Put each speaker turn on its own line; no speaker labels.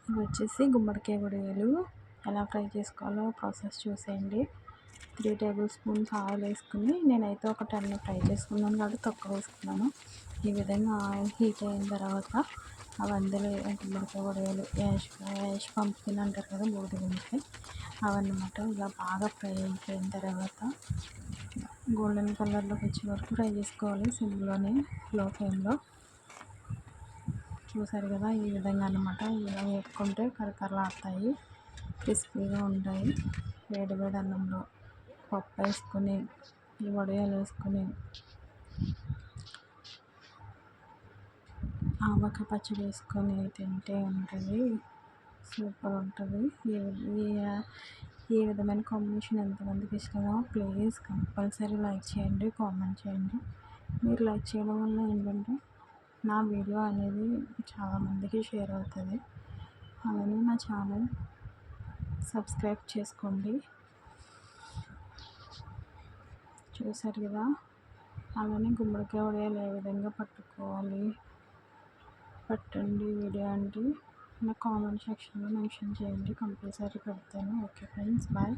ఇవి వచ్చేసి గుమ్మడికాయ వడియాలు. ఎలా ఫ్రై చేసుకోవాలో ప్రాసెస్ చూసేయండి. 3 టేబుల్ స్పూన్స్ ఆయిల్ వేసుకుని, నేనైతే ఒక 10 ఫ్రై చేసుకున్నాను కాబట్టి తక్కువ వేసుకున్నాను. ఈ విధంగా ఆయిల్ హీట్ అయిన తర్వాత అవి అందులో గుమ్మడికాయ వడియాలు, యాష్ పంప్కిన్ అంటారు కదా, బూడిద గుమ్మడికాయ, అవన్నమాట. ఇలా బాగా ఫ్రై అయిపోయిన తర్వాత గోల్డెన్ కలర్లోకి వచ్చే వరకు ఫ్రై చేసుకోవాలి, సిమ్లోనే, లో ఫ్లేమ్లో. చూసారు కదా, ఈ విధంగా అన్నమాట. ఇలా వేపుకుంటే కరకరలాడతాయి, క్రిస్పీగా ఉంటాయి. వేడి వేడి అన్నంలో పప్పు వేసుకొని, ఈ వడియాలు వేసుకొని, ఆవకాయ పచ్చడి వేసుకొని తింటే ఉంటుంది, సూపర్ ఉంటుంది. ఈ విధమైన కాంబినేషన్ ఎంతమందికి ఇష్టమో ప్లీజ్ కంపల్సరీ లైక్ చేయండి, కామెంట్ చేయండి. మీరు లైక్ చేయడం వల్ల ఏంటంటే నా వీడియో అనేది చాలామందికి షేర్ అవుతుంది. అలానే నా ఛానల్ సబ్స్క్రైబ్ చేసుకోండి. చూసారు కదా, అలానే గుమ్మడికాయ వడియాలు ఏ విధంగా పట్టండి వీడియో అంటే నా కామెంట్ సెక్షన్లో మెన్షన్ చేయండి, కంపల్సరీ పెడతాను. Okay friends, bye.